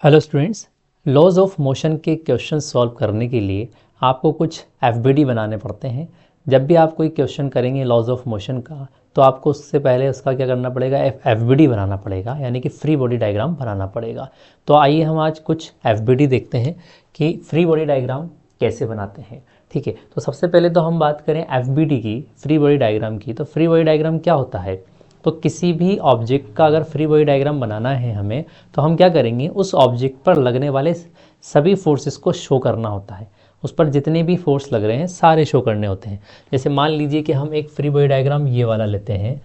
Hello students, laws of motion के question solve करने के लिए आपको कुछ एफबीडी बनाने पड़ते हैं। जब भी आप कोई क्वेश्चन करेंगे लॉज ऑफ मोशन का, तो आपको उससे पहले उसका क्या करना पड़ेगा, एफबीडी बनाना पड़ेगा, यानी कि फ्री बॉडी डायग्राम बनाना पड़ेगा। तो आइए हम आज कुछ एफबीडी देखते हैं कि फ्री बॉडी डायग्राम कैसे बनाते हैं। ठीक है, तो सबसे पहले तो हम बात करें एफबीडी की, फ्री बॉडी डायग्राम की। तो फ्री बॉडी डायग्राम क्या होता है? तो किसी भी ऑब्जेक्ट का अगर फ्री बॉडी डायग्राम बनाना है हमें, तो हम क्या करेंगे, उस ऑब्जेक्ट पर लगने वाले सभी फोर्सेस को शो करना होता है। उस पर जितने भी फोर्स लग रहे हैं सारे शो करने होते हैं। जैसे मान लीजिए कि हम एक फ्री बॉडी डायग्राम ये वाला लेते हैं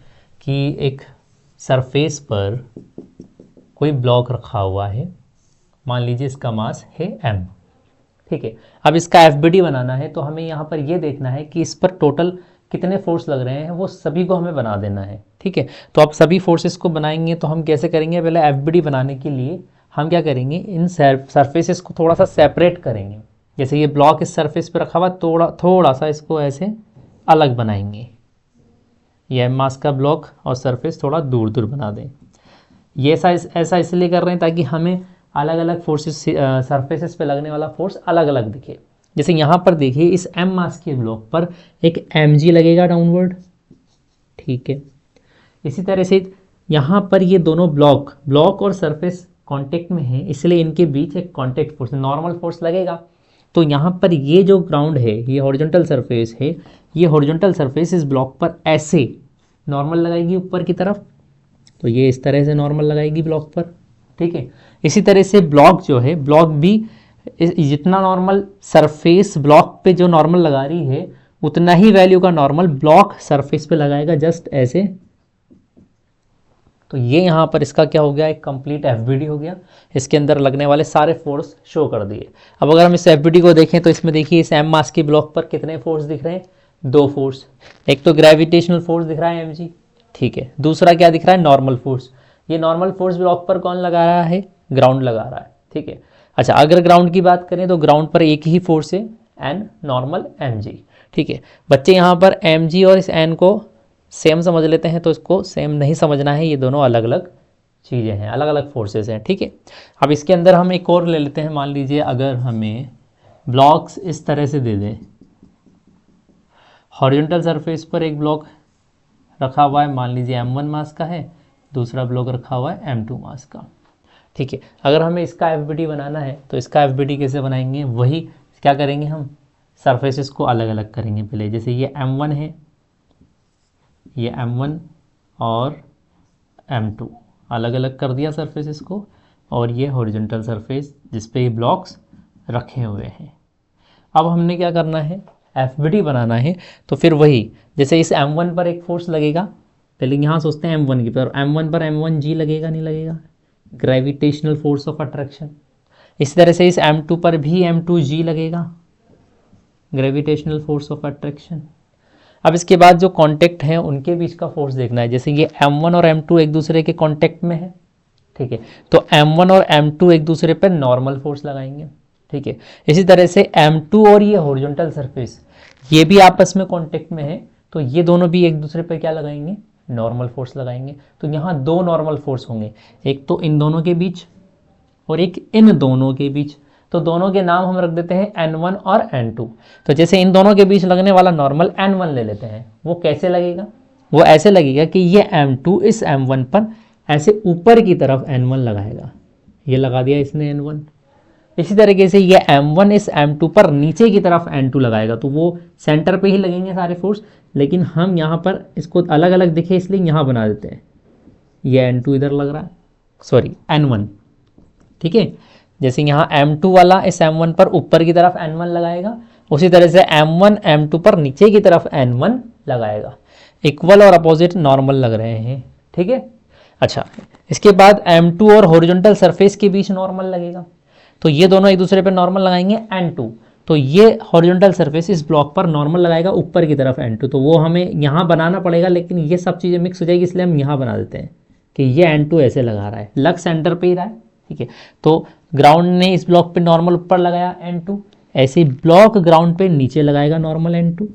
कि एक सरफेस पर कोई ब्लॉक रखा हुआ है, मान लीजिए इसका मास है m। ठीक है, अब इसका एफबीडी बनाना है तो हमें यहाँ पर ये देखना है कि इस पर टोटल कितने फोर्स लग रहे हैं, वो सभी को हमें बना देना है। ठीक है, तो आप सभी फोर्सेस को बनाएंगे तो हम कैसे करेंगे, पहले एफबीडी बनाने के लिए हम क्या करेंगे, इन सरफेसेस को थोड़ा सा सेपरेट करेंगे। जैसे ये ब्लॉक इस सरफेस पे रखा हुआ, थोड़ा सा इसको ऐसे अलग बनाएंगे। यह मास का ब्लॉक और सरफेस थोड़ा दूर दूर बना दें। ये ऐसा इसलिए कर रहे हैं ताकि हमें अलग अलग फोर्सेस सरफेसेस पे लगने वाला फोर्स अलग अलग दिखे। जैसे यहाँ पर देखिए, इस m मास के ब्लॉक पर एक mg लगेगा डाउनवर्ड। ठीक है, इसी तरह से यहाँ पर ये दोनों ब्लॉक और सरफेस कांटेक्ट में है, इसलिए इनके बीच एक कांटेक्ट फोर्स, नॉर्मल फोर्स लगेगा। तो यहाँ पर ये जो ग्राउंड है, ये हॉरिजॉन्टल सरफेस है, ये हॉरिजॉन्टल सरफेस इस ब्लॉक पर ऐसे नॉर्मल लगाएगी ऊपर की तरफ, तो ये इस तरह से नॉर्मल लगाएगी ब्लॉक पर। ठीक है, इसी तरह से ब्लॉक जो है, ब्लॉक भी जितना नॉर्मल सरफेस ब्लॉक पे जो नॉर्मल लगा रही है, उतना ही वैल्यू का नॉर्मल ब्लॉक सरफेस पे लगाएगा, जस्ट ऐसे। तो ये यहाँ पर इसका क्या हो गया, एक कंप्लीट एफबीडी हो गया। इसके अंदर लगने वाले सारे फोर्स शो कर दिए। अब अगर हम इस एफबीडी को देखें तो इसमें देखिए, इस m मास के ब्लॉक पर कितने फोर्स दिख रहे हैं, दो फोर्स। एक तो ग्रेविटेशनल फोर्स दिख रहा है mg, ठीक है, दूसरा क्या दिख रहा है, नॉर्मल फोर्स। ये नॉर्मल फोर्स ब्लॉक पर कौन लगा रहा है, ग्राउंड लगा रहा है। ठीक है, अच्छा, अगर ग्राउंड की बात करें तो ग्राउंड पर एक ही फोर्स है, एन नॉर्मल mg। ठीक है, बच्चे यहाँ पर mg और इस n को सेम समझ लेते हैं, तो इसको सेम नहीं समझना है, ये दोनों अलग अलग चीज़ें हैं, अलग अलग फोर्सेस हैं। ठीक है, अब इसके अंदर हम एक और ले लेते हैं। मान लीजिए अगर हमें ब्लॉक्स इस तरह से दे दें, हॉरिजॉन्टल सरफेस पर एक ब्लॉक रखा हुआ है, मान लीजिए m1 मास का है, दूसरा ब्लॉक रखा हुआ है m2 मास का। ठीक है, अगर हमें इसका एफबीडी बनाना है तो इसका एफबीडी कैसे बनाएंगे, वही क्या करेंगे, हम सरफेसेस को अलग अलग करेंगे पहले। जैसे ये m1 है, ये m1 और m2 अलग अलग कर दिया सरफेसेस को, और ये हॉरिजॉन्टल सरफेस जिस पे ये ब्लॉक्स रखे हुए हैं। अब हमने क्या करना है, एफबीडी बनाना है। तो फिर वही, जैसे इस m1 पर एक फोर्स लगेगा, पहले यहाँ सोचते हैं m1 की पर, m1 पर m1g लगेगा, नहीं लगेगा, ग्रेविटेशनल फोर्स ऑफ अट्रैक्शन। इसी तरह से इस m2 पर भी m2g लगेगा, ग्रेविटेशनल फोर्स ऑफ अट्रैक्शन। अब इसके बाद जो कांटेक्ट हैं उनके बीच का फोर्स देखना है। जैसे ये m1 और m2 एक दूसरे के कांटेक्ट में है, ठीक है, तो m1 और m2 एक दूसरे पर नॉर्मल फोर्स लगाएंगे। ठीक है, इसी तरह से m2 और ये हॉरिजॉन्टल सरफेस, ये भी आपस में कांटेक्ट में है, तो ये दोनों भी एक दूसरे पर क्या लगाएंगे, नॉर्मल फोर्स लगाएंगे। तो यहाँ दो नॉर्मल फोर्स होंगे, एक तो इन दोनों के बीच और एक इन दोनों के बीच। तो दोनों के नाम हम रख देते हैं n1 और n2। तो जैसे इन दोनों के बीच लगने वाला नॉर्मल n1 ले लेते हैं, वो कैसे लगेगा, वो ऐसे लगेगा कि ये m2 इस m1 पर ऐसे ऊपर की तरफ n1 लगाएगा, ये लगा दिया इसने n1। इसी तरीके से ये m1 इस m2 पर नीचे की तरफ n2 लगाएगा, तो वो सेंटर पे ही लगेंगे सारे फोर्स, लेकिन हम यहाँ पर इसको अलग अलग दिखे इसलिए यहाँ बना देते हैं, ये n2 इधर लग रहा है, सॉरी n1। ठीक है, जैसे यहाँ m2 वाला इस m1 पर ऊपर की तरफ n1 लगाएगा, उसी तरह से m1 m2 पर नीचे की तरफ n1 लगाएगा। इक्वल और अपोजिट नॉर्मल लग रहे हैं। ठीक है, अच्छा, इसके बाद m2 और हॉरिजॉन्टल सरफेस के बीच नॉर्मल लगेगा, तो ये दोनों एक दूसरे पर नॉर्मल लगाएंगे n2। तो ये हॉरिजॉन्टल सरफेस इस ब्लॉक पर नॉर्मल लगाएगा ऊपर की तरफ n2, तो वो हमें यहाँ बनाना पड़ेगा, लेकिन ये सब चीज़ें मिक्स हो जाएगी, इसलिए हम यहाँ बना देते हैं कि ये n2 ऐसे लगा रहा है, लग सेंटर पे ही रहा है। ठीक है, तो ग्राउंड ने इस ब्लॉक पे नॉर्मल ऊपर लगाया n2, ऐसे ब्लॉक ग्राउंड पे नीचे लगाएगा नॉर्मल n2।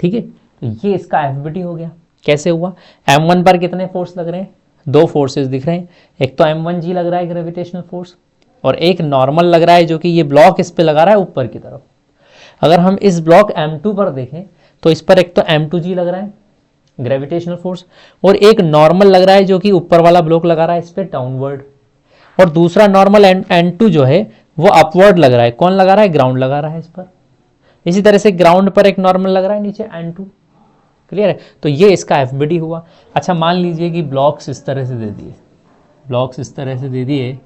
ठीक है, तो ये इसका एफबीडी हो गया। कैसे हुआ, m1 पर कितने फोर्स लग रहे हैं, दो फोर्सेस दिख रहे हैं, एक तो m1g लग रहा है ग्रेविटेशनल फोर्स, और एक नॉर्मल लग रहा है जो कि ये ब्लॉक इस पे लगा रहा है ऊपर की तरफ। अगर हम इस ब्लॉक M2 पर देखें तो इस पर एक तो M2G लग रहा है ग्रेविटेशनल फोर्स, और एक नॉर्मल लग रहा है जो कि ऊपर वाला ब्लॉक लगा रहा है इस पे डाउनवर्ड, और दूसरा नॉर्मल N2 जो है वो अपवर्ड लग रहा है। कौन लगा रहा है? ग्राउंड लगा रहा है इस पर। इसी तरह से ग्राउंड पर एक नॉर्मल लग रहा है नीचे N2। क्लियर है? तो ये इसका FBD हुआ। अच्छा, मान लीजिए कि ब्लॉक्स इस तरह से दे दिए, ब्लॉक्स इस तरह से दे दिए,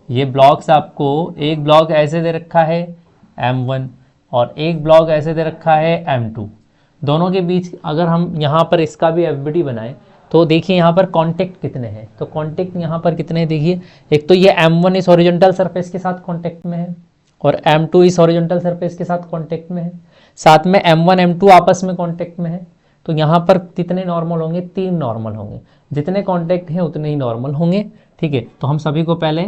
ये ब्लॉक्स आपको एक ब्लॉक ऐसे दे रखा है M1 और एक ब्लॉक ऐसे दे रखा है M2। दोनों के बीच अगर हम यहाँ पर इसका भी FBD बनाएं तो देखिए यहाँ पर कांटेक्ट कितने हैं। तो कांटेक्ट यहाँ पर कितने हैं देखिए, एक तो ये M1 इस हॉरिजॉन्टल सरफेस के साथ कांटेक्ट में है और M2 इस हॉरिजॉन्टल सरफेस के साथ कांटेक्ट में है, साथ में M1 M2 आपस में कांटेक्ट में है। तो यहाँ पर कितने नॉर्मल होंगे? 3 नॉर्मल होंगे। जितने कांटेक्ट हैं उतने ही नॉर्मल होंगे। ठीक है, तो हम सभी को पहले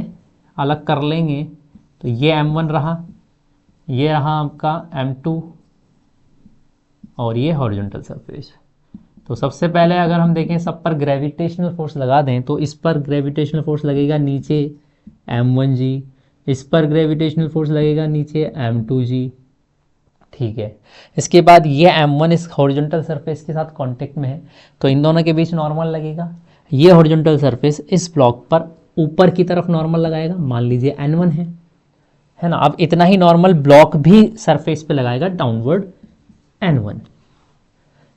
अलग कर लेंगे। तो ये M1 रहा, ये रहा आपका M2 और ये हॉरिजॉन्टल सरफेस। तो सबसे पहले अगर हम देखें सब पर ग्रेविटेशनल फोर्स लगा दें तो इस पर ग्रेविटेशनल फोर्स लगेगा नीचे M1G, इस पर ग्रेविटेशनल फोर्स लगेगा नीचे M2G। ठीक है, इसके बाद ये M1 इस हॉरिजॉन्टल सरफेस के साथ कांटेक्ट में है तो इन दोनों के बीच नॉर्मल लगेगा। ये हॉरिजॉन्टल सरफेस इस ब्लॉक पर ऊपर की तरफ नॉर्मल लगाएगा, मान लीजिए N1 है ना। अब इतना ही नॉर्मल ब्लॉक भी सरफेस पे लगाएगा डाउनवर्ड N1।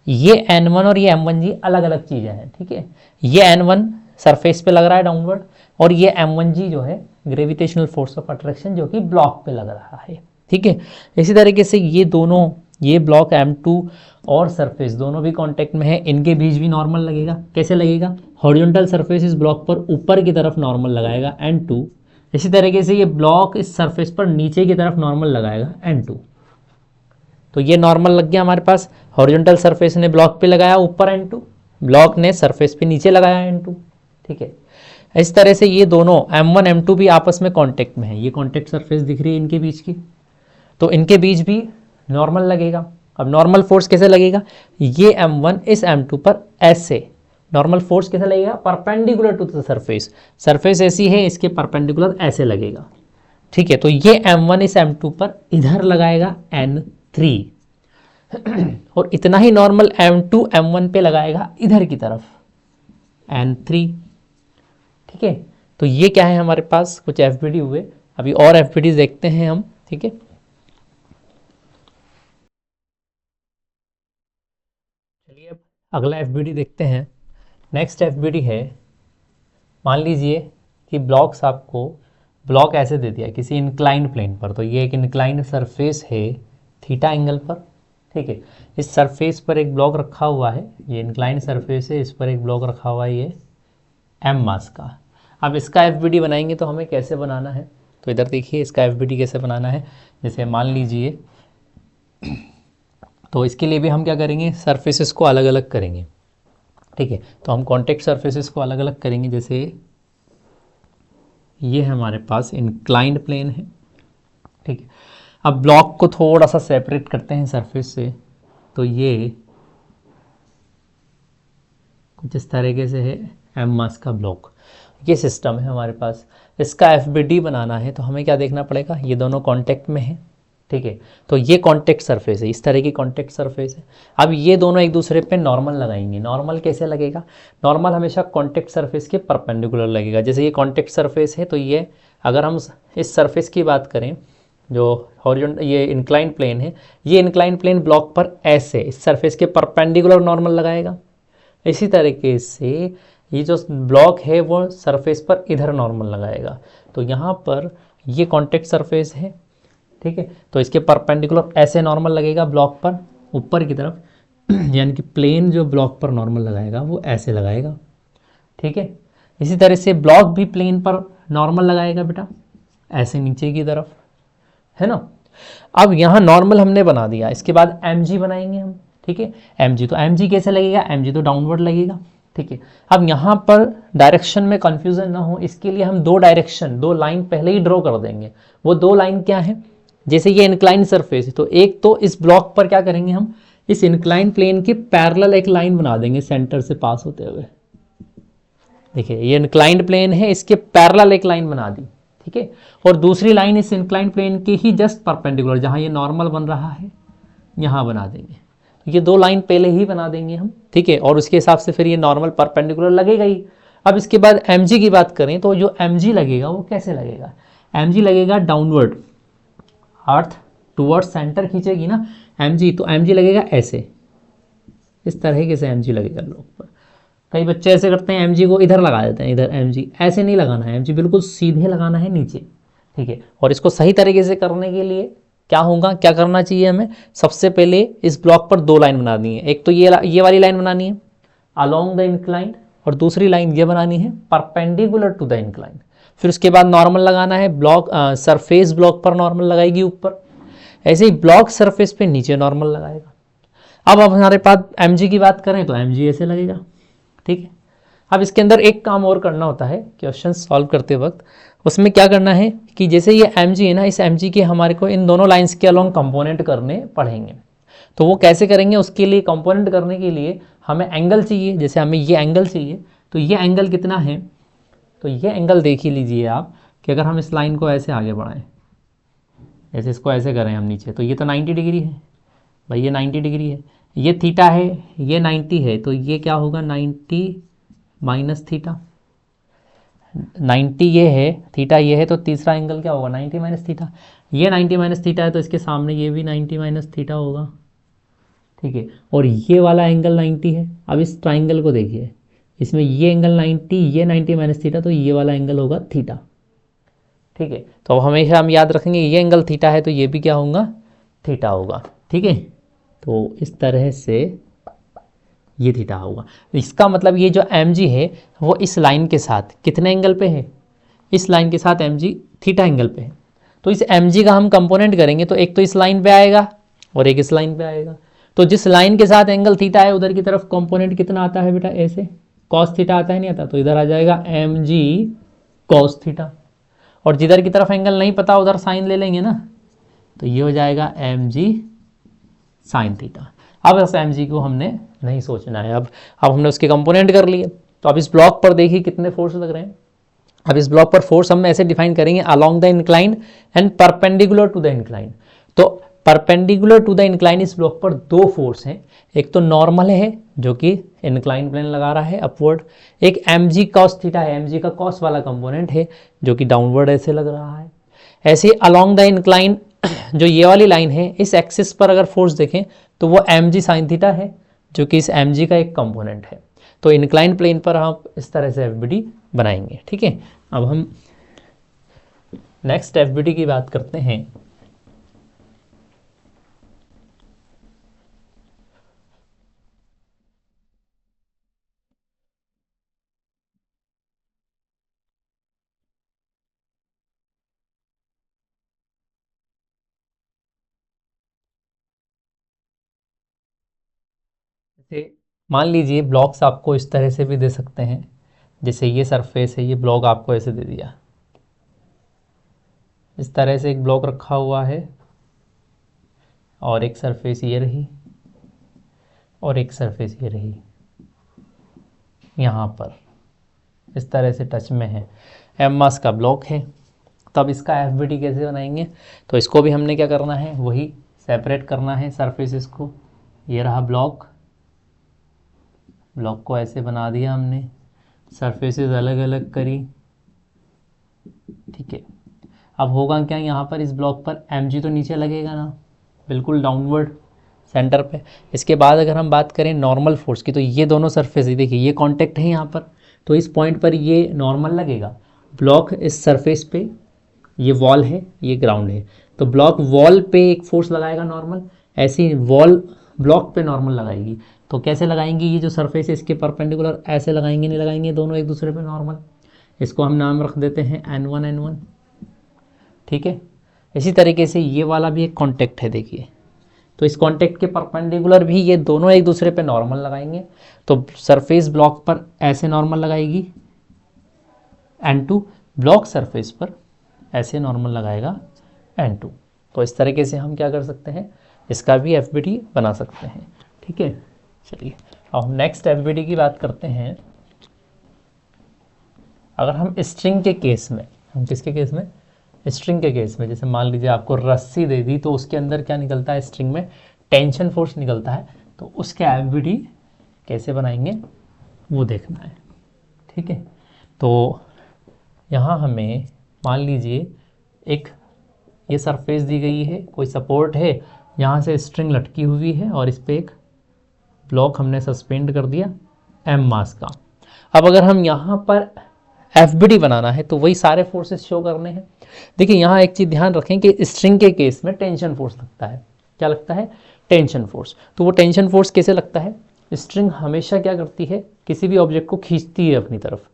ये N1 और ये M1G अलग अलग चीज़ें हैं। ठीक है, ये N1 सरफेस पे लग रहा है डाउनवर्ड और ये M1G जो है ग्रेविटेशनल फोर्स ऑफ अट्रैक्शन जो कि ब्लॉक पे लग रहा है। ठीक है, इसी तरीके से ये दोनों, ये ब्लॉक M2 और सरफेस दोनों भी कांटेक्ट में है, इनके बीच भी नॉर्मल लगेगा। कैसे लगेगा? हॉरिजॉन्टल सरफेस इस ब्लॉक पर ऊपर की तरफ नॉर्मल लगाएगा N2, इसी तरीके से ये ब्लॉक इस सरफेस पर नीचे की तरफ नॉर्मल लगाएगा N2। तो ये नॉर्मल लग गया हमारे पास, हॉरिजॉन्टल सरफेस ने ब्लॉक पे लगाया ऊपर N2, ब्लॉक ने सरफेस पे नीचे लगाया N2। ठीक है, इस तरह से ये दोनों M1 M2 भी आपस में कांटेक्ट में है। ये कांटेक्ट सरफेस दिख रही है इनके बीच की, तो इनके बीच भी नॉर्मल लगेगा। अब नॉर्मल फोर्स कैसे लगेगा? ये M1 इस M2 पर ऐसे नॉर्मल फोर्स कैसे लगेगा? Perpendicular to the surface, surface ऐसी है इसके परपेंडिकुलर ऐसे लगेगा। ठीक है, तो ये M1 इस M2 पर इधर लगाएगा N3 और इतना ही नॉर्मल M2 M1 पे लगाएगा इधर की तरफ N3। ठीक है, तो ये क्या है हमारे पास कुछ FBD हुए। अभी और FBD देखते हैं हम। ठीक है, चलिए अब अगला FBD देखते हैं। नेक्स्ट FBD है, मान लीजिए कि ब्लॉक्स आपको ब्लॉक ऐसे दे दिया किसी इंक्लाइंड प्लेन पर। तो ये एक इंक्लाइंड सरफेस है थीटा एंगल पर। ठीक है, इस सरफेस पर एक ब्लॉक रखा हुआ है, ये इंक्लाइंड सरफेस है, इस पर एक ब्लॉक रखा हुआ है ये M मास का। अब इसका FBD बनाएंगे तो हमें कैसे बनाना है? तो इधर देखिए इसका FBD कैसे बनाना है। जैसे मान लीजिए, तो इसके लिए भी हम क्या करेंगे? सरफेसेस को अलग अलग करेंगे। ठीक है, तो हम कॉन्टेक्ट सरफेसेस को अलग अलग करेंगे। जैसे ये हमारे पास इंक्लाइंड प्लेन है। ठीक है, अब ब्लॉक को थोड़ा सा सेपरेट करते हैं सरफेस से। तो ये कुछ इस तरीके से है M मास का ब्लॉक, ये सिस्टम है हमारे पास। इसका FBD बनाना है तो हमें क्या देखना पड़ेगा? ये दोनों कांटेक्ट में है। ठीक है, तो ये कांटेक्ट सरफेस है, इस तरह की कांटेक्ट सरफेस है। अब ये दोनों एक दूसरे पे नॉर्मल लगाएंगे। नॉर्मल कैसे लगेगा? नॉर्मल हमेशा कांटेक्ट सरफेस के परपेंडिकुलर लगेगा। जैसे ये कांटेक्ट सरफेस है तो ये, अगर हम इस सरफेस की बात करें जो हॉरिजॉन्टल, ये इंक्लाइंड प्लेन है, ये इंक्लाइंड प्लेन ब्लॉक पर ऐसे इस सरफेस के परपेंडिकुलर नॉर्मल लगाएगा। इसी तरीके से ये जो ब्लॉक है वो सरफेस पर इधर नॉर्मल लगाएगा। तो यहाँ पर ये कांटेक्ट सरफेस है। ठीक है, तो इसके परपेंडिकुलर ऐसे नॉर्मल लगेगा ब्लॉक पर ऊपर की तरफ, यानी कि प्लेन जो ब्लॉक पर नॉर्मल लगाएगा वो ऐसे लगाएगा। ठीक है, इसी तरह से ब्लॉक भी प्लेन पर नॉर्मल लगाएगा बेटा ऐसे नीचे की तरफ, है ना। अब यहाँ नॉर्मल हमने बना दिया, इसके बाद MG बनाएंगे हम। ठीक है, MG, तो MG कैसे लगेगा? MG तो डाउनवर्ड लगेगा। ठीक है, अब यहाँ पर डायरेक्शन में कंफ्यूजन ना हो इसके लिए हम दो डायरेक्शन, दो लाइन पहले ही ड्रॉ कर देंगे। वो दो लाइन क्या है? जैसे ये इंक्लाइन सरफेस है तो एक तो इस ब्लॉक पर क्या करेंगे हम? इस इंक्लाइन प्लेन के पैरेलल एक लाइन बना देंगे सेंटर से पास होते हुए। देखिए ये इंक्लाइंड प्लेन है, इसके पैरेलल एक लाइन बना दी। ठीक है। और दूसरी लाइन इस इंक्लाइन प्लेन के ही जस्ट परपेंडिकुलर, जहाँ ये नॉर्मल बन रहा है यहाँ बना देंगे। ये दो लाइन पहले ही बना देंगे हम, ठीक है। और उसके हिसाब से फिर ये नॉर्मल परपेंडिकुलर लगेगा ही। अब इसके बाद mg की बात करें तो जो mg लगेगा वो कैसे लगेगा, mg लगेगा डाउनवर्ड, अर्थ टुवर्ड सेंटर खींचेगी ना mg, तो mg लगेगा ऐसे, इस तरीके से mg लगेगा ब्लॉक पर। कई बच्चे ऐसे करते हैं mg को इधर लगा देते हैं, इधर mg, ऐसे नहीं लगाना है, mg बिल्कुल सीधे लगाना है नीचे, ठीक है। और इसको सही तरीके से करने के लिए क्या होगा, क्या करना चाहिए हमें, सबसे पहले इस ब्लॉक पर दो लाइन बनानी है। एक तो ये वाली लाइन बनानी है अलोंग द इंक्लाइन, और दूसरी लाइन ये बनानी है परपेंडिकुलर टू द इंक्लाइन। फिर उसके बाद नॉर्मल लगाना है, ब्लॉक सरफेस ब्लॉक पर नॉर्मल लगाएगी ऊपर, ऐसे ही ब्लॉक सरफेस पे नीचे नॉर्मल लगाएगा। अब हमारे पास mg की बात करें तो mg ऐसे लगेगा, ठीक है। अब इसके अंदर एक काम और करना होता है क्वेश्चन सॉल्व करते वक्त, उसमें क्या करना है कि जैसे ये mg है ना, इस mg के हमारे को इन दोनों लाइंस के अलोंग कंपोनेंट करने पड़ेंगे। तो वो कैसे करेंगे, उसके लिए कंपोनेंट करने के लिए हमें एंगल चाहिए। जैसे हमें ये एंगल चाहिए, तो ये एंगल कितना है, तो ये एंगल देख ही लीजिए आप कि अगर हम इस लाइन को ऐसे आगे बढ़ाएं, ऐसे इसको ऐसे करें हम नीचे, तो ये तो 90 डिग्री है भाई, ये 90 डिग्री है, ये थीटा है, ये 90 है, तो ये क्या होगा 90 माइनस थीटा, 90 ये है, थीटा ये है, तो तीसरा एंगल क्या होगा 90 माइनस थीटा। ये 90 माइनस थीटा है तो इसके सामने ये भी 90 माइनस थीटा होगा, ठीक है। और ये वाला एंगल 90 है। अब इस ट्राइंगल को देखिए, इसमें ये एंगल 90, ये 90 माइनस थीटा, तो ये वाला एंगल होगा थीटा, ठीक है। तो अब हमेशा हम याद रखेंगे ये एंगल थीटा है तो ये भी क्या होगा थीटा होगा, ठीक है। तो इस तरह से ये थीटा होगा। इसका मतलब ये जो mg है वो इस लाइन के साथ कितने एंगल पे है, इस लाइन के साथ mg थीटा एंगल पे है। तो इस mg का हम कंपोनेंट करेंगे तो एक तो इस लाइन पे आएगा और एक इस लाइन पे आएगा। तो जिस लाइन के साथ एंगल थीटा है उधर की तरफ कंपोनेंट कितना आता है बेटा, ऐसे कॉस थीटा आता है, नहीं आता, तो इधर आ जाएगा mg कॉस थीटा। और जिधर की तरफ एंगल नहीं पता उधर साइन ले लेंगे ना, तो ये हो जाएगा mg साइन थीटा। अब इस mg को हमने नहीं सोचना है, अब हमने उसके कंपोनेंट कर लिए। तो अब इस ब्लॉक पर देखिए कितने फोर्स लग रहे हैं। अब इस ब्लॉक पर फोर्स हम ऐसे डिफाइन करेंगे along the incline and perpendicular to the incline. तो परपेंडिकुलर टू द इंक्लाइन इस ब्लॉक पर दो फोर्स हैं, एक तो नॉर्मल है जो कि इंक्लाइन प्लेन लगा रहा है अपवर्ड, एक mg कॉस थीटा है, mg का कॉस वाला कंपोनेंट है जो कि डाउनवर्ड ऐसे लग रहा है। ऐसे अलोंग द इंक्लाइन जो ये वाली लाइन है इस एक्सिस पर अगर फोर्स देखें तो वो mg साइन थीटा है जो कि इस mg का एक कंपोनेंट है। तो इंक्लाइन प्लेन पर आप इस तरह से एफबीडी बनाएंगे, ठीक है। अब हम नेक्स्ट एफबीडी की बात करते हैं। जैसे मान लीजिए ब्लॉक्स आपको इस तरह से भी दे सकते हैं, जैसे ये सरफेस है, ये ब्लॉक आपको ऐसे दे दिया, इस तरह से एक ब्लॉक रखा हुआ है और एक सरफेस ये रही और एक सरफेस ये रही, यहाँ पर इस तरह से टच में है, m मास का ब्लॉक है। तब इसका एफबीडी कैसे बनाएंगे, तो इसको भी हमने क्या करना है, वही सेपरेट करना है सरफेसेस को। ये रहा ब्लॉक, ब्लॉक को ऐसे बना दिया हमने, सरफेसेस अलग अलग करी, ठीक है। अब होगा क्या, यहाँ पर इस ब्लॉक पर mg तो नीचे लगेगा ना, बिल्कुल डाउनवर्ड सेंटर पे। इसके बाद अगर हम बात करें नॉर्मल फोर्स की, तो ये दोनों सरफेस देखिए ये कांटेक्ट है यहाँ पर, तो इस पॉइंट पर ये नॉर्मल लगेगा। ब्लॉक इस सरफेस पे, ये वॉल है, ये ग्राउंड है, तो ब्लॉक वॉल पे एक फोर्स लगाएगा नॉर्मल, ऐसे ही वॉल ब्लॉक पे नॉर्मल लगाएगी। तो कैसे लगाएंगे, ये जो सरफेस है इसके परपेंडिकुलर ऐसे लगाएंगे, नहीं लगाएंगे, दोनों एक दूसरे पे नॉर्मल। इसको हम नाम रख देते हैं n1 n1, ठीक है। इसी तरीके से ये वाला भी एक कॉन्टेक्ट है देखिए, तो इस कॉन्टेक्ट के परपेंडिकुलर भी ये दोनों एक दूसरे पे नॉर्मल लगाएंगे। तो सरफेस ब्लॉक पर ऐसे नॉर्मल लगाएगी n2, ब्लॉक सरफेस पर ऐसे नॉर्मल लगाएगा n2। तो इस तरीके से हम क्या कर सकते हैं, इसका भी एफबीडी बना सकते हैं, ठीक है। चलिए अब हम नेक्स्ट एफबीडी की बात करते हैं। अगर हम स्ट्रिंग के केस में हम किसके केस में, स्ट्रिंग के केस में। जैसे मान लीजिए आपको रस्सी दे दी तो उसके अंदर क्या निकलता है, स्ट्रिंग में टेंशन फोर्स निकलता है, तो उसके एफबीडी कैसे बनाएंगे वो देखना है। ठीक है, तो यहाँ हमें मान लीजिए एक ये सरफेस दी गई है, कोई सपोर्ट है, यहाँ से स्ट्रिंग लटकी हुई है और इस पर एक ब्लॉक हमने सस्पेंड कर दिया एम मास का। अब अगर हम यहाँ पर एफबीडी बनाना है तो वही सारे फोर्सेस शो करने हैं। देखिए यहाँ एक चीज़ ध्यान रखें कि स्ट्रिंग के केस में टेंशन फोर्स लगता है। क्या लगता है, टेंशन फोर्स। तो वो टेंशन फोर्स कैसे लगता है, स्ट्रिंग हमेशा क्या करती है, किसी भी ऑब्जेक्ट को खींचती है अपनी तरफ।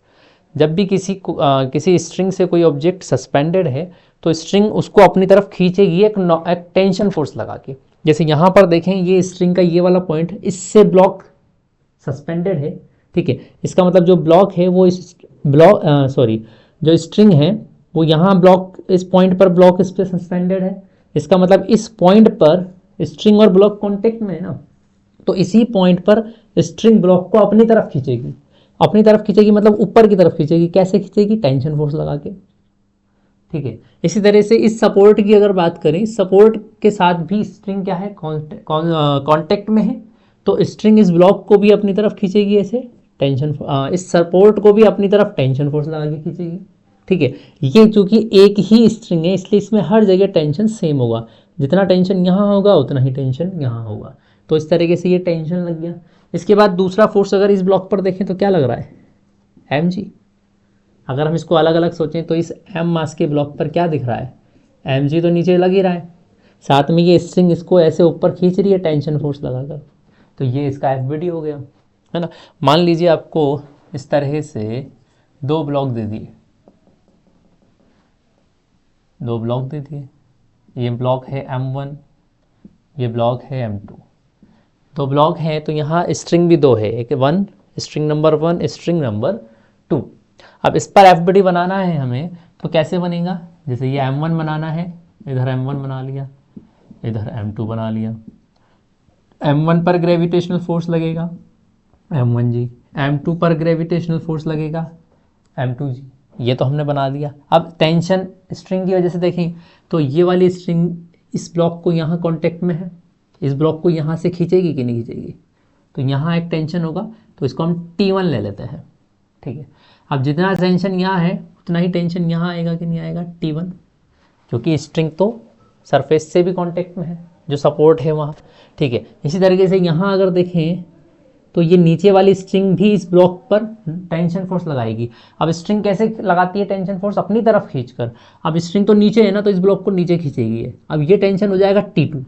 जब भी किसी स्ट्रिंग से कोई ऑब्जेक्ट सस्पेंडेड है तो स्ट्रिंग उसको अपनी तरफ खींचेगी एक टेंशन फोर्स लगा के। जैसे यहाँ पर देखें, ये स्ट्रिंग का ये वाला पॉइंट, इससे ब्लॉक सस्पेंडेड है। ठीक है, इसका मतलब जो ब्लॉक है वो इस जो स्ट्रिंग है वो यहाँ ब्लॉक, इस पॉइंट पर ब्लॉक इस पे सस्पेंडेड है। इसका मतलब इस पॉइंट पर स्ट्रिंग और ब्लॉक कांटेक्ट में है ना, तो इसी पॉइंट पर स्ट्रिंग ब्लॉक को अपनी तरफ खींचेगी। अपनी तरफ खींचेगी मतलब ऊपर की तरफ खींचेगी। कैसे खींचेगी, टेंशन फोर्स लगा के। ठीक है, इसी तरह से इस सपोर्ट की अगर बात करें, सपोर्ट के साथ भी स्ट्रिंग क्या है, कांटेक्ट में है, तो स्ट्रिंग इस ब्लॉक को भी अपनी तरफ खींचेगी ऐसे टेंशन, इस सपोर्ट को भी अपनी तरफ टेंशन फोर्स लगा के खींचेगी। ठीक है, ये चूंकि एक ही स्ट्रिंग है इसलिए इसमें हर जगह टेंशन सेम होगा। जितना टेंशन यहाँ होगा उतना ही टेंशन यहाँ होगा। तो इस तरीके से ये टेंशन लग गया। इसके बाद दूसरा फोर्स अगर इस ब्लॉक पर देखें तो क्या लग रहा है, एम जी। अगर हम इसको अलग अलग सोचें तो इस एम मास के ब्लॉक पर क्या दिख रहा है, एम जी तो नीचे लग ही रहा है, साथ में ये स्ट्रिंग इसको ऐसे ऊपर खींच रही है टेंशन फोर्स लगाकर। तो ये इसका एफबीडी हो गया, है ना। मान लीजिए आपको इस तरह से दो ब्लॉक दे दिए, ये ब्लॉक है M1, ये ब्लॉक है M2। दो ब्लॉक हैं तो यहाँ स्ट्रिंग भी दो है, एक स्ट्रिंग नंबर 1, स्ट्रिंग नंबर 2। अब इस पर एफबीडी बनाना है हमें, तो कैसे बनेगा, जैसे ये M1 बनाना है, इधर M1 बना लिया, इधर M2 बना लिया। M1 पर ग्रेविटेशनल फोर्स लगेगा M1 जी, M2 पर ग्रेविटेशनल फोर्स लगेगा M2 जी। ये तो हमने बना दिया। अब टेंशन स्ट्रिंग की वजह से देखें तो ये वाली स्ट्रिंग इस ब्लॉक को यहाँ कांटेक्ट में है, इस ब्लॉक को यहाँ से खींचेगी कि नहीं खींचेगी, तो यहाँ एक टेंशन होगा, तो इसको हम T1 ले लेते हैं। ठीक है, अब जितना टेंशन यहाँ है उतना ही टेंशन यहाँ आएगा कि नहीं आएगा, T1, क्योंकि स्ट्रिंग तो सरफेस से भी कांटेक्ट में है, जो सपोर्ट है वहाँ। ठीक है, इसी तरीके से यहाँ अगर देखें तो ये नीचे वाली स्ट्रिंग भी इस ब्लॉक पर टेंशन फोर्स लगाएगी। अब स्ट्रिंग कैसे लगाती है टेंशन फोर्स, अपनी तरफ खींचकर। अब स्ट्रिंग तो नीचे है ना, तो इस ब्लॉक को नीचे खींचेगी है। अब ये टेंशन हो जाएगा T2।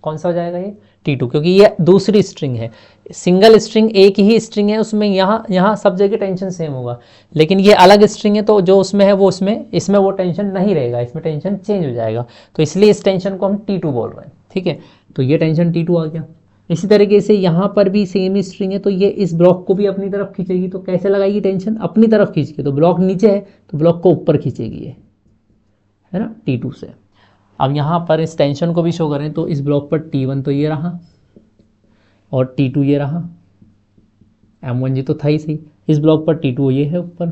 कौन सा हो जाएगा ये, T2, क्योंकि ये दूसरी स्ट्रिंग है। सिंगल स्ट्रिंग एक ही स्ट्रिंग है, उसमें यहाँ सब जगह टेंशन सेम होगा, लेकिन ये अलग स्ट्रिंग है तो जो उसमें है वो इसमें वो टेंशन नहीं रहेगा, इसमें टेंशन चेंज हो जाएगा। तो इसलिए इस टेंशन को हम T2 बोल रहे हैं। ठीक है, तो ये टेंशन T2 आ गया। इसी तरीके से यहाँ पर भी सेम स्ट्रिंग है, तो ये इस ब्लॉक को भी अपनी तरफ खींचेगी। तो कैसे लगाएगी टेंशन, अपनी तरफ खींच के। तो ब्लॉक नीचे है तो ब्लॉक को ऊपर खींचेगी, है ना, T2 से। अब यहाँ पर इस टेंशन को भी शो करें तो इस ब्लॉक पर T1 तो ये रहा और T2 ये रहा, M1 जी तो था ही सही, इस ब्लॉक पर T2 ये है ऊपर।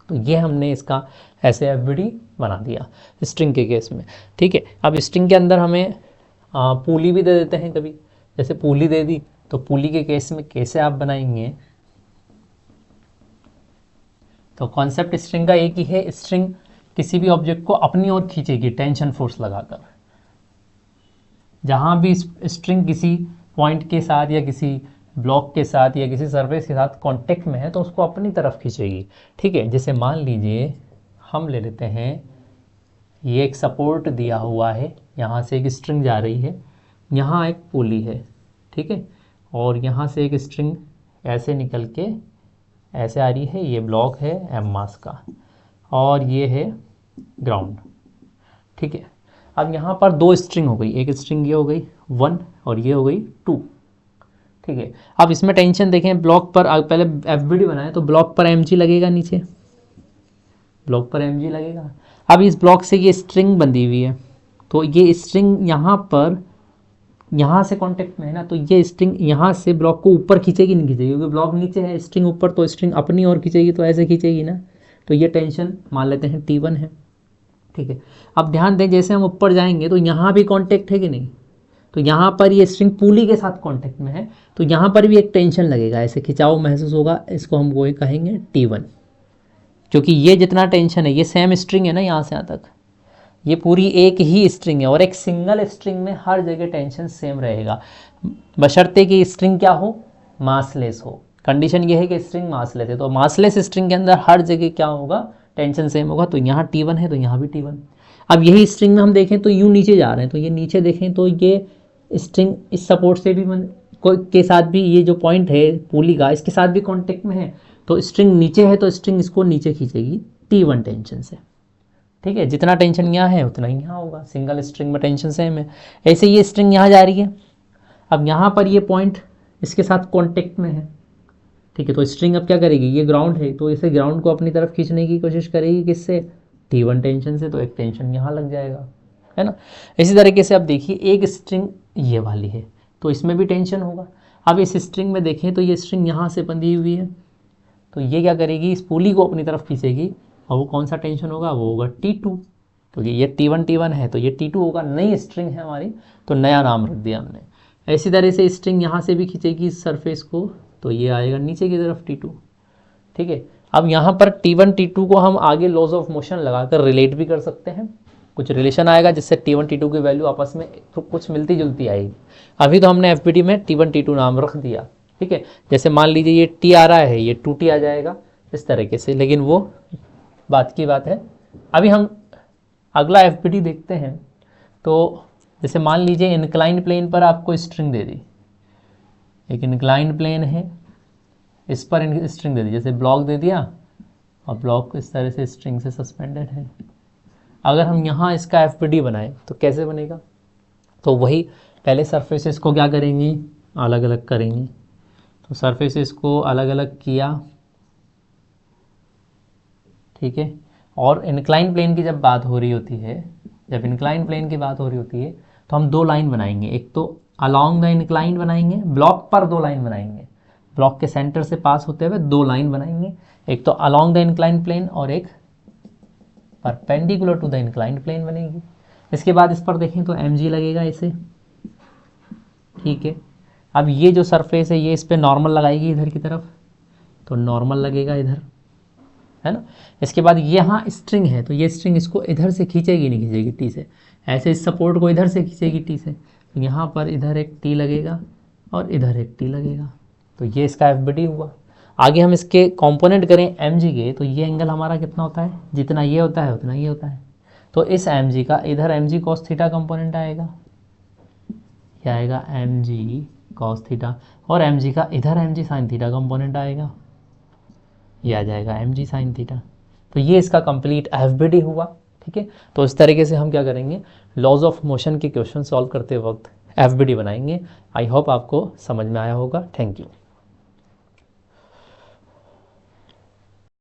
तो ये हमने इसका ऐसे एफबीडी बना दिया स्ट्रिंग के केस में। ठीक है, अब स्ट्रिंग के अंदर हमें पुली भी दे देते हैं कभी। जैसे पुली दे दी तो पुली के केस में कैसे आप बनाएंगे, तो कॉन्सेप्ट स्ट्रिंग का एक ही है, स्ट्रिंग किसी भी ऑब्जेक्ट को अपनी ओर खींचेगी टेंशन फोर्स लगाकर। जहां भी स्ट्रिंग किसी पॉइंट के साथ या किसी ब्लॉक के साथ या किसी सरफेस के साथ कांटेक्ट में है तो उसको अपनी तरफ खींचेगी। ठीक है, जैसे मान लीजिए हम ले लेते हैं, ये एक सपोर्ट दिया हुआ है, यहाँ से एक स्ट्रिंग जा रही है, यहाँ एक पुली है। ठीक है, और यहाँ से एक स्ट्रिंग ऐसे निकल के ऐसे आ रही है, ये ब्लॉक है एम मास का और ये है ग्राउंड। ठीक है, अब यहाँ पर दो स्ट्रिंग हो गई, एक स्ट्रिंग ये हो गई 1 और ये हो गई 2। ठीक है, अब इसमें टेंशन देखें, ब्लॉक पर पहले एफबीडी बनाए तो ब्लॉक पर mg लगेगा, नीचे ब्लॉक पर mg लगेगा। अब इस ब्लॉक से ये स्ट्रिंग बंधी हुई है, तो ये स्ट्रिंग यहाँ पर यहाँ से कांटेक्ट में है ना, तो ये स्ट्रिंग यहाँ से ब्लॉक को ऊपर खींचेगी नहीं खींचेगी, क्योंकि ब्लॉक नीचे है, स्ट्रिंग ऊपर, तो स्ट्रिंग अपनी ओर खींचेगी, तो ऐसे खींचेगी ना। तो ये टेंशन मान लेते हैं T1 है, ठीक है। अब ध्यान दें जैसे हम ऊपर जाएंगे तो यहाँ भी कांटेक्ट है कि नहीं, तो यहाँ पर ये स्ट्रिंग पुली के साथ कांटेक्ट में है, तो यहाँ पर भी एक टेंशन लगेगा, ऐसे खिंचाव महसूस होगा, इसको हम वो कहेंगे T1, क्योंकि ये जितना टेंशन है ये सेम स्ट्रिंग है ना, यहाँ से यहाँ तक ये पूरी एक ही स्ट्रिंग है, और एक सिंगल स्ट्रिंग में हर जगह टेंशन सेम रहेगा, बशर्ते कि स्ट्रिंग क्या हो, मासलेस हो। कंडीशन ये है कि स्ट्रिंग मासलेस है, तो मासलेस स्ट्रिंग के अंदर हर जगह क्या होगा, टेंशन सेम होगा। तो यहाँ T1 है तो यहाँ भी T1। अब यही स्ट्रिंग में हम देखें तो यूँ नीचे जा रहे हैं, तो ये नीचे देखें तो ये स्ट्रिंग इस सपोर्ट से भी के साथ भी, ये जो पॉइंट है पुली का इसके साथ भी कांटेक्ट में है, तो स्ट्रिंग नीचे है तो स्ट्रिंग इसको नीचे खींचेगी T1 टेंशन से, ठीक है। जितना टेंशन यहाँ है उतना ही यहाँ होगा, सिंगल स्ट्रिंग में टेंशन सेम है। ऐसे ये स्ट्रिंग यहाँ जा रही है, अब यहाँ पर ये पॉइंट इसके साथ कांटेक्ट में है, ठीक है। तो स्ट्रिंग अब क्या करेगी, ये ग्राउंड है तो इसे ग्राउंड को अपनी तरफ खींचने की कोशिश करेगी, किससे, T1 टेंशन से, तो एक टेंशन यहाँ लग जाएगा, है ना। इसी तरीके से अब देखिए एक स्ट्रिंग ये वाली है तो इसमें भी टेंशन होगा। अब इस स्ट्रिंग में देखें तो ये स्ट्रिंग यहाँ से बंधी हुई है, तो ये क्या करेगी, इस पुली को अपनी तरफ खींचेगी, और वो कौन सा टेंशन होगा, वो होगा T2, क्योंकि ये T1 है तो ये T2 होगा, नई स्ट्रिंग है हमारी तो नया नाम रख दिया हमने। इसी तरह से स्ट्रिंग यहाँ से भी खींचेगी इस सरफेस को, तो ये आएगा नीचे की तरफ T2, ठीक है। अब यहाँ पर T1 T2 को हम आगे लॉज ऑफ मोशन लगाकर रिलेट भी कर सकते हैं, कुछ रिलेशन आएगा जिससे T1 T2 की वैल्यू आपस में तो कुछ मिलती जुलती आएगी। अभी तो हमने FBD में T1 T2 नाम रख दिया, ठीक है। जैसे मान लीजिए ये T आ रहा है, ये 2T आ जाएगा इस तरीके से, लेकिन वो बात की बात है। अभी हम अगला FBD देखते हैं। तो जैसे मान लीजिए इंक्लाइंड प्लेन पर आपको स्ट्रिंग दे दी, एक इंक्लाइंड प्लेन है, इस पर स्ट्रिंग दे दी, जैसे ब्लॉक दे दिया और ब्लॉक इस तरह से स्ट्रिंग से सस्पेंडेड है। अगर हम यहाँ इसका FBD बनाएं तो कैसे बनेगा, तो वही पहले सरफेसेस को क्या करेंगे, अलग अलग करेंगे। तो सरफेसेस को अलग अलग किया, ठीक है। और इंक्लाइन प्लेन की जब बात हो रही होती है, जब इंक्लाइन प्लेन की बात हो रही होती है तो हम दो लाइन बनाएंगे, एक तो अलोंग द इंक्लाइन बनाएंगे, ब्लॉक पर दो लाइन बनाएंगे, ब्लॉक के सेंटर से पास होते हुए दो लाइन बनाएंगे, एक तो अलोंग द इंक्लाइन प्लेन और एक perpendicular to the inclined plane बनेगी। इसके बाद इस पर देखें तो mg लगेगा इसे, ठीक है। अब ये जो सरफेस है ये इस पर नॉर्मल लगाएगी इधर की तरफ, तो नॉर्मल लगेगा इधर, है ना। इसके बाद यहाँ स्ट्रिंग है तो ये स्ट्रिंग इसको इधर से खींचेगी, नहीं खींचेगी T से, ऐसे इस सपोर्ट को इधर से खींचेगी T से, तो यहाँ पर इधर एक T लगेगा और इधर एक T लगेगा, तो ये इसका FBD हुआ। आगे हम इसके कंपोनेंट करें mg के, तो ये एंगल हमारा कितना होता है, जितना ये होता है उतना ये होता है, तो इस mg का इधर mg cos थीटा कंपोनेंट आएगा, ये आएगा mg cos थीटा, और mg का इधर mg sin थीटा कंपोनेंट आएगा, ये आ जाएगा mg sin थीटा। तो ये इसका कंप्लीट FBD हुआ, ठीक है। तो इस तरीके से हम क्या करेंगे, लॉज ऑफ मोशन के क्वेश्चन सॉल्व करते वक्त FBD बनाएंगे। आई होप आपको समझ में आया होगा। Thank you.